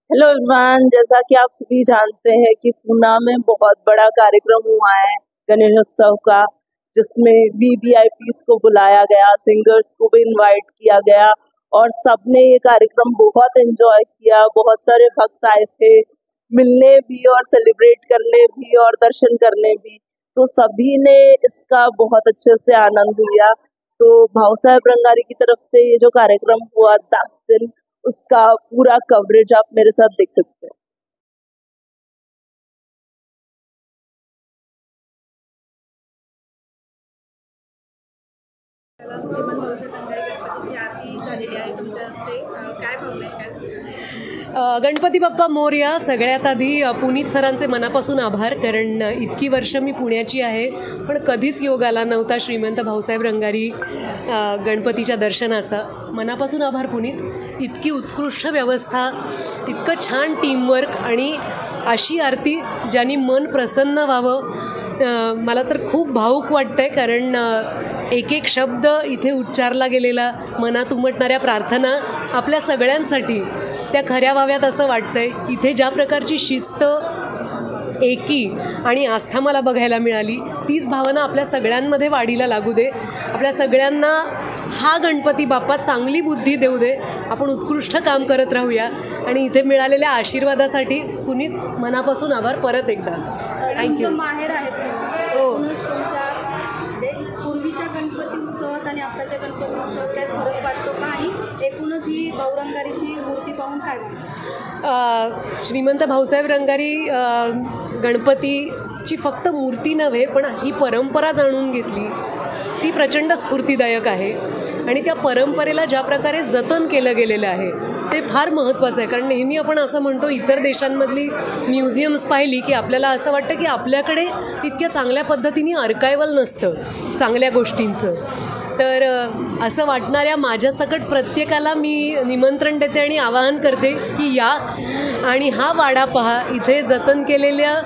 Hello Irfan, जैसा कि आप सभी जानते हैं कि पूना में बहुत बड़ा कार्यक्रम हुआ है गणेश उत्सव का, जिसमें वीवीआईपीस को बुलाया गया, सिंगर्स को भी इनवाइट किया गया और सबने ये कार्यक्रम बहुत एंजॉय किया। बहुत सारे भक्त आए थे मिलने भी और सेलिब्रेट करने भी और दर्शन करने भी, तो सभी ने इसका बहुत अच्छे से आनंद लिया। तो भाव साहब रंगारी की तरफ से ये जो कार्यक्रम हुआ 10 दिन, उसका पूरा कवरेज आप मेरे साथ देख सकते हैं। श्रीमंत भाऊसाहेब रंगारी गणपतीची आरती झालेली आहे तुमच्या हस्ते, काय भावना आहे, काय सांगता? गणपती बाप्पा मोरया. सगळ्यात आधी पुनीत सरांचे मनापासून आभार, कारण इतकी वर्ष मी पुण्याची आहे पण कधीच योग आला नव्हता श्रीमंत भाऊसाहेब रंगारी गणपतीच्या दर्शनाचा. मनापासून आभार पुनीत. इतकी उत्कृष्ट व्यवस्था, इतकं छान टीमवर्क आणि अशी आरती ज्यांनी मन प्रसन्न व्हावं. मला तर खूप भावूक वाटतं आहे, कारण एक एक शब्द इथे उच्चारला गेलेला, मनात उमटणाऱ्या प्रार्थना आपल्या सगळ्यांसाठी त्या खऱ्या व्हाव्यात असं वाटतं आहे. इथे ज्या प्रकारची शिस्त, एकी आणि आस्था मला बघायला मिळाली, तीच भावना आपल्या सगळ्यांमध्ये वाढीला लागू दे. आपल्या सगळ्यांना हा गणपती बाप्पा चांगली बुद्धी देऊ दे. आपण उत्कृष्ट काम करत राहूया आणि इथे मिळालेल्या आशीर्वादासाठी पुनीत मनापासून आभार परत एकदा. थँक्यू. माहेर आहे हो. तुमच्या पूर्वीच्या गणपती उत्सवात आणि आत्ताच्या गणपती उत्सवात काय फरक वाटतो का, आणि एकूणच ही भाऊ रंगारीची मूर्ती पाहून काय वाटतं? श्रीमंत भाऊसाहेब रंगारी गणपतीची फक्त मूर्ती नव्हे पण ही परंपरा जाणून घेतली, ती प्रचंड स्फूर्तिदायक आहे. आणि त्या परंपरेला ज्या प्रकारे जतन केलं गेलेलं आहे ते फार महत्त्वाचं आहे. कारण नेहमी आपण असं म्हणतो, इतर देशांमधली म्युझियम्स पाहिली की आपल्याला असं वाटतं की आपल्याकडे तितक्या चांगल्या पद्धतीने अर्कायवल नसतं चांगल्या गोष्टींचं. तर असं वाटणाऱ्या माझ्यासकट प्रत्येकाला मी निमंत्रण देते आणि आवाहन करते की या आणि हा वाडा पहा. इथे जतन केलेल्या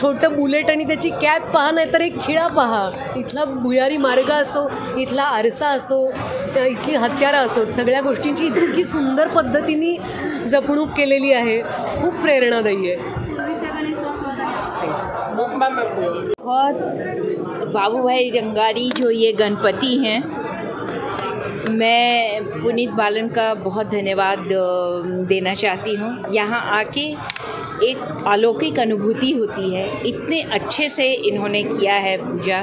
छोटं बुलेट आणि त्याची कॅप पहा, नाहीतर एक खिळा पहा. इथला भुयारी मार्ग असो, इथला आरसा असो, इथली हत्यारं असोत, सगळ्या गोष्टींची इतकी सुंदर पद्धतीने जपणूक केलेली आहे. खूप प्रेरणादायी आहे. बहुत बाबू भाई रंगारी जो ये गणपति हैं, मैं पुनीत बालन का बहुत धन्यवाद देना चाहती हूँ. यहाँ आके एक अलौकिक अनुभूति होती है. इतने अच्छे से इन्होंने किया है पूजा,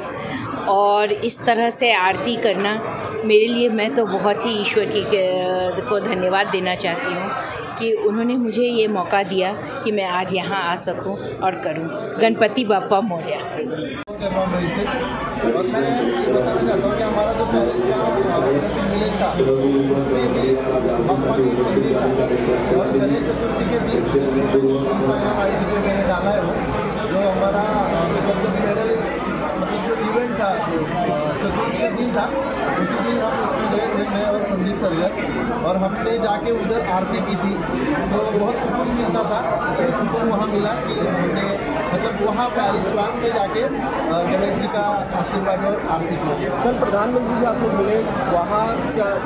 और इस तरह से आरती करना मेरे लिए, मैं तो बहुत ही ईश्वर को धन्यवाद देना चाहती हूँ कि उन्होंने मुझे ये मौका दिया कि मैं आज यहाँ आ सकूँ और करूँ. गणपति बाप्पा मोरया. और मैं ये बताना चाहता हूँ कि हमारा जो पेरिस का विलेज था उसमें भी बप्पा की मंदिर था, और गणेश चतुर्थी के दिन इंस्टाग्राम आई डी पे मैंने डाला है वो जो हमारा मतलब जो मेडल मतलब जो इवेंट था चतुर्थी का दिन था, उसी दिन हम उसमें गए थे, मैं और संदीप सरगर, और हमने जाके उधर आरती की थी. तो बहुत सुकून मिलता था. सुकून वहाँ मिला कि हमने मतलब वहाँ पेरिस फ्रांस में जाके गणेश जी का आशीर्वाद और आरती की. कल प्रधानमंत्री जी आपको मिले, वहाँ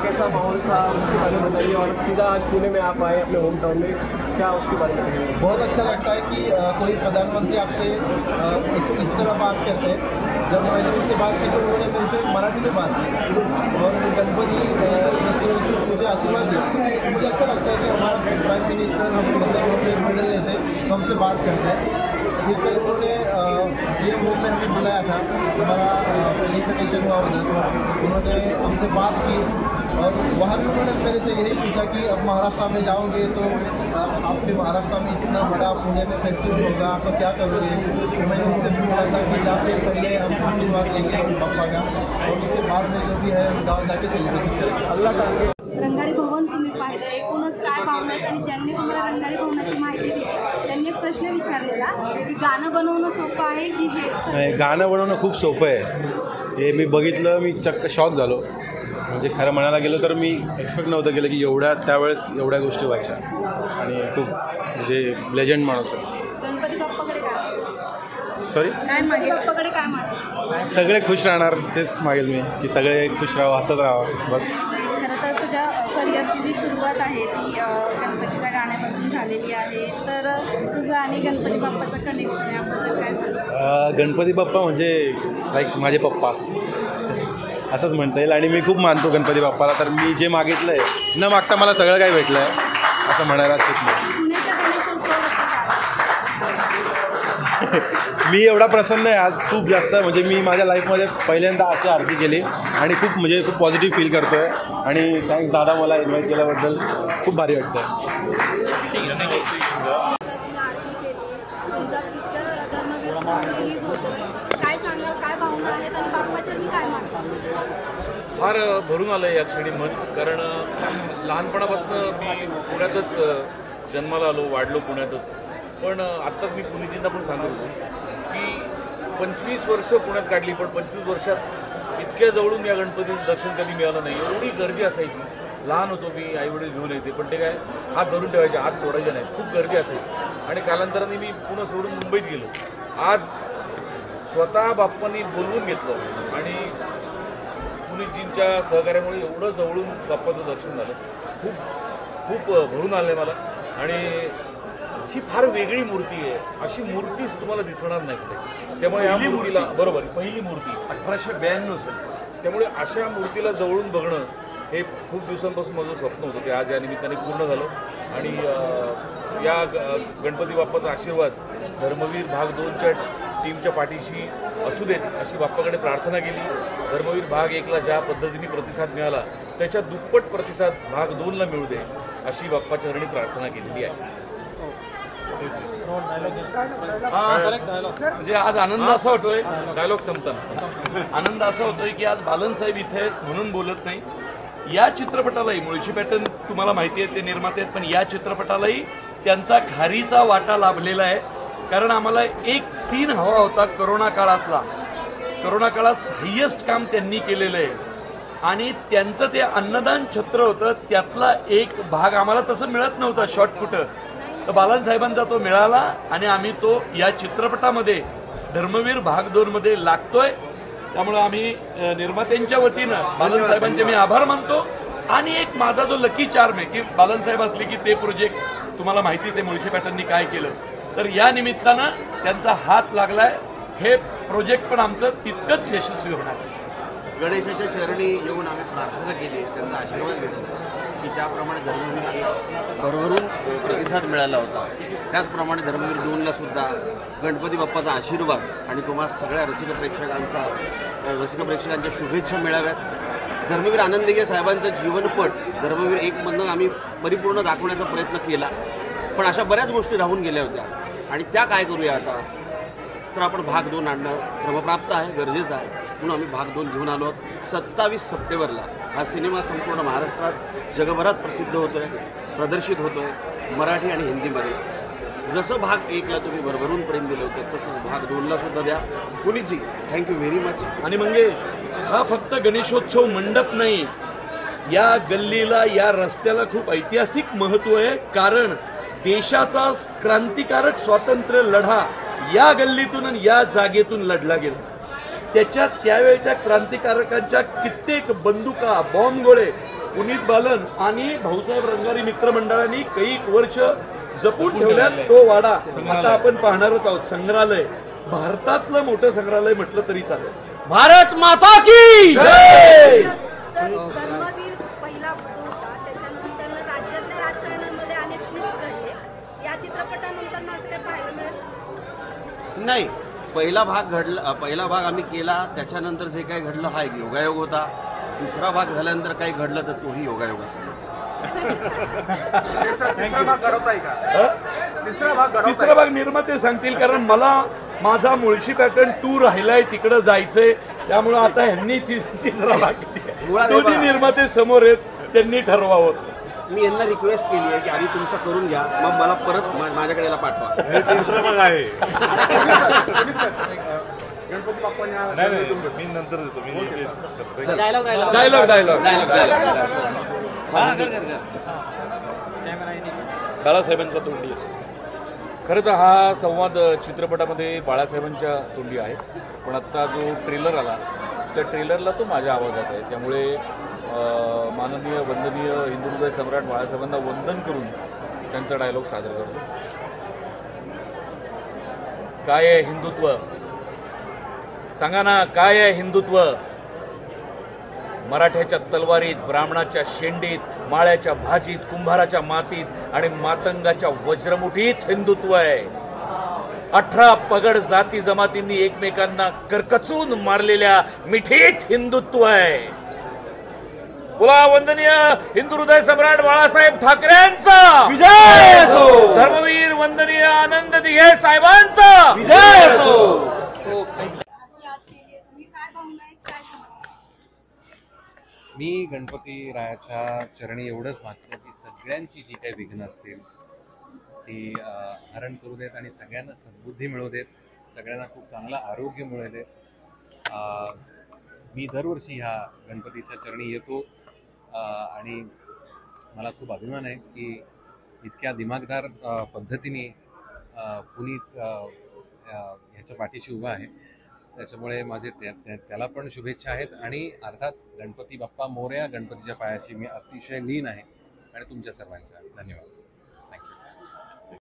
कैसा माहौल था उसके बारे में बताइए, और सीधा आज पुणे में आप आए अपने होम टाउन में, क्या उसके बारे में बताइए. बहुत अच्छा लगता है कि कोई प्रधानमंत्री आपसे इस तरह बात करते हैं. जब मैंने उनसे बात की तो उन्होंने मेरे से मराठी में बात की और गणपति फेस्टिवल की मुझे आशीर्वाद दिया. तो मुझे अच्छा लगता है कि हमारा प्राइम मिनिस्टर हम मतलब मेडल लेते तो हमसे बात करते हैं. फिर कल उन्होंने ये होम में हमें बुलाया था, हमारा फेलिसिटेशन हुआ उधर, उन्होंने हमसे बात की, और वहाँ भी उन्होंने मेरे से यही पूछा कि अब महाराष्ट्र में जाओगे तो आपके महाराष्ट्र में इतना बड़ा पुणे में फेस्टिवल होगा, आप क्या करोगे. तो मैंने उनसे भी बोला था कि जाते पहले हम आशीर्वाद लेंगे बाप्पा का, और उसके बाद में जो भी है गाँव जाके सेलिब्रेशन करेंगे. अल्लाह का. रंगारी भवन तुम्ही पाहिलं, एकूणच काय भावना आहेत, आणि ज्यांनी तुम्हाला रंगारी भवनाची माहिती दिली त्यांनी एक प्रश्न विचारलेला की गाणं बनवणं सोपं आहे की हे. गाणं बनवणं खूप सोपं आहे. हे मी बघितलं, मी चक्क शॉक झालो. म्हणजे खरं म्हणायला गेलं तर मी एक्सपेक्ट नव्हतं केलं की त्यावेळेस एवढ्या गोष्टी व्हायच्या, आणि खूप म्हणजे लेजंड माणूस आहे. गणपती बाप्पाकडे काय, सॉरी गणपती बाप्पाकडे काय मागतो? सगळे खुश राहणार तेच मागेल मी, की सगळे खुश राहावं, हसत राहावं बस. खरं तर तुझ्या करिअरची जी सुरुवात आहे ती गणपतीच्या गाण्यापासून झाली झालेली आहे, तर तुझं आणि गणपती बाप्पाचं कनेक्शन आहे, याबद्दल काय सांगशील? गणपती बाप्पा म्हणजे लाईक माझे पप्पा असंच म्हणता येईल आणि मी खूप मानतो गणपती बाप्पाला. तर मी जे मागितलं आहे न मागता मला सगळं काही भेटलं आहे असं म्हणायला खूप नाही. पुण्याच्या गणेशोत्सवाबद्दल काय? मी एवढा प्रसन्न आहे आज खूप जास्त, म्हणजे मी माझ्या लाईफमध्ये पहिल्यांदा अशी आरती केली आणि खूप म्हणजे खूप पॉझिटिव्ह फील करतो आहे. आणि थँक्स दादा मला इन्व्हाइट केल्याबद्दल, खूप भारी वाटतं. तुम्ही आरती केली, तुमचा पिक्चर धर्मवीर रिलीज होतोय, काय सांगाल, काय भावना आहेत आणि बाप्पाच्या मी काय मानतो? फार भरून आलं आहे या क्षणी मन, कारण लहानपणापासून मी पुण्यातच जन्माला आलो, वाढलो पुण्यातच. पण आत्ताच मी पुणेजींना पण सांगत होतो की 25 वर्ष पुण्यात काढली, पण 25 वर्षात इतक्या जवळून या गणपतीचं दर्शन कधी मिळालं नाही. एवढी गर्दी असायची. लहान होतो मी, आईवडील घेऊन यायचे, पण ते काय हात धरून ठेवायचे, हात सोडायचे नाही. खूप गर्दी असायची आणि कालांतराने मी पुणे सोडून मुंबईत गेलो. आज स्वतः बाप्पांनी बोलवून घेतलं आणि पुनीतजींच्या सहकार्यामुळे एवढं जवळून बाप्पाचं दर्शन झालं. खूप खूप भरून आलं आहे मला. आणि ही फार वेगळी मूर्ती आहे, अशी मूर्तीच तुम्हाला दिसणार नाही कुठे. त्यामुळे या मूर्तीला, बरोबर, पहिली मूर्ती 1892 साली. त्यामुळे अशा मूर्तीला जवळून बघणं हे खूप दिवसांपासून माझं स्वप्न होतं, ते आज या निमित्ताने पूर्ण झालं. आणि या गणपती बाप्पाचा आशीर्वाद धर्मवीर भाग 2च्या टीमच्या पाठीशी असू देत अशी बाप्पाकडे प्रार्थना केली. धर्मवीर भाग 1ला ज्या पद्धतीने प्रतिसाद मिळाला त्याच्या दुप्पट प्रतिसाद भाग 2ला मिळू दे अशी बाप्पाच्या चरणी प्रार्थना केलेली आहे. म्हणजे आज आनंद असा होतोय, डायलॉग संपताना आनंद असा होतोय की आज बालनसाहेब इथे आहेत म्हणून बोलत नाही. या चित्रपटालाही मुळशी पॅटर्न तुम्हाला माहिती आहे, ते निर्माते आहेत, पण या चित्रपटालाही त्यांचा खारीचा वाटा लाभलेला आहे. कारण आम्हाला एक सीन हवा होता करोना काळातला. करोना काळात हायेस्ट काम त्यांनी केलेलं आहे आणि त्यांचं ते अन्नदान छत्र होतं, त्यातला एक भाग आम्हाला तसं मिळत नव्हता शॉर्ट कुठं, तर बालासाहेबांचा तो मिळाला आणि आम्ही तो या चित्रपटामध्ये धर्मवीर भाग 2मध्ये लागतोय. त्यामुळे आम्ही निर्मात्यांच्या वतीनं बालासाहेबांचे मी आभार मानतो. आणि एक माझा जो लकी चार्म आहे की बालासाहेब असले की ते प्रोजेक्ट तुम्हाला माहितीच आहे मुळशी पॅटर्ननी काय केलं, तर या निमित्तानं त्यांचा हात लागलाय. हे प्रोजेक्ट पण आमचं तितकंच यशस्वी होणार. गणेशाच्या चरणी येऊन आम्ही प्रार्थना केली, त्यांचा आशीर्वाद घेतला की ज्याप्रमाणे धर्मवीर 1 भरभरून प्रतिसाद मिळाला होता, त्याचप्रमाणे धर्मवीर 2ला सुद्धा गणपती बाप्पाचा आशीर्वाद आणि तुम्हा सगळ्या रसिक प्रेक्षकांच्या शुभेच्छा मिळाव्यात. धर्मवीर आनंदगे साहेबांचं जीवनपट धर्मवीर 1मधनं आम्ही परिपूर्ण दाखवण्याचा प्रयत्न केला, पण अशा बऱ्याच गोष्टी राहून गेल्या होत्या आणि त्या काय करूया आता, तर आपण भाग 2 आणणं क्रमप्राप्त आहे, गरजेचं आहे, म्हणून आम्ही भाग 2 घेऊन आलो आहोत. 27 सप्टेंबरला हा सिनेमा संपूर्ण महाराष्ट्रात जगभरात प्रसिद्ध होतोय, प्रदर्शित होतोय, मराठी आणि हिंदीमध्ये. जसं भाग 1ला तुम्ही भरभरून प्रेम दिलं होतं तसंच भाग 2ला सुद्धा द्या. पुनीतजी, थँक्यू व्हेरी मच. आणि मंगेश, हा फक्त गणेशोत्सव मंडप नाही, या गल्लीला, या रस्त्याला खूप ऐतिहासिक महत्त्व आहे. कारण देशाचा क्रांतिकारक स्वातंत्र्य लढा या गल्लीतून आणि या जागेतून लढला गेला. त्याच्यात त्यावेळच्या क्रांतिकारकांच्या कित्येक बंदुका, बॉम्बगोळे पुनीत बालन आणि भाऊसाहेब रंगारी मित्रमंडळांनी कैक वर्ष जपून ठेवल्यात. तो वाडा आता आपण पाहणारच आहोत. संग्रहालय, भारतातलं मोठं संग्रहालय म्हटलं तरी चालेल. भारत माता की जय. सर, धर्मवीर पहिला जो होता त्याच्यानंतर राज्यातल्या राजकारणामध्ये अनेक ट्विस्ट घडले. या चित्रपटानंतर असं काय पाहायला मिळेल? नाही, पहिला भाग आम्ही केला, त्याच्यानंतर जे काही घडलं हा एक योगायोग होता. दुसरा भाग झाल्यानंतर काही घडलं तर तोही योगायोग असेल. तिसरा भाग निर्माते सांगतील, कारण मला माझा मुळशी पॅटर्न 2 राहिलाय, तिकडं जायचंय. त्यामुळे आता ह्यांनी तिसरा भाग दोन्ही निर्माते समोर आहेत, त्यांनी ठरवावं. मी यांना रिक्वेस्ट केली आहे की आधी तुमचं करून घ्या, मग मला परत माझ्याकडे पाठवा. तिसरं भाग आहे. गणपती बाप्पा मी नंतर देतो. मी डायलॉग बाळासाहेबांच्या तोंडी असतो. खरं तर हा संवाद चित्रपटामध्ये बाळासाहेबांच्या तोंडी आहे, पण आत्ता जो ट्रेलर आला त्या ट्रेलरला तो माझ्या आवाजात आहे. त्यामुळे माननीय वंदनीय हिंदुहृदय सम्राट बाळासाहेबांना वंदन करून त्यांचा डायलॉग सादर करतो. काय आहे हिंदुत्व? सांगा ना, काय आहे हिंदुत्व? मराठ्याच्या तलवारीत, ब्राह्मणाच्या शेंडीत, माळ्याच्या भाजीत, कुंभाराच्या मातीत आणि मातंगाच्या वज्रमुठीत हिंदुत्व आहे. 18 पगड जाती जमातींनी एकमेकांना करकचून मारलेल्या मिठीत हिंदुत्व आहे. बोला वंदनीय हिंदू हृदय सम्राट बाळासाहेब ठाकरेंचा विजय असो. धर्मवीर वंदनीय आनंद दिघे साहेबांचा विजय असो. मी गणपती रायाच्या चरणी एवढंच मागतो की सगळ्यांची जी काही विघ्न असतील ती हरण करू देत आणि सगळ्यांना सद्बुद्धी मिळू देत, सगळ्यांना खूप चांगलं आरोग्य मिळू देत. मी दरवर्षी ह्या गणपतीच्या चरणी येतो आणि मला खूप अभिमान आहे की इतक्या दिमागदार पद्धतीने पुनीत ह्याच्या पाठीशी उभा आहे. त्याच्यामुळे माझे त्याला पण शुभेच्छा आहेत आणि अर्थात गणपती बाप्पा मोरया, गणपतीच्या पायाशी मी अतिशय लीन आहे आणि तुमच्या सर्वांच्या धन्यवाद.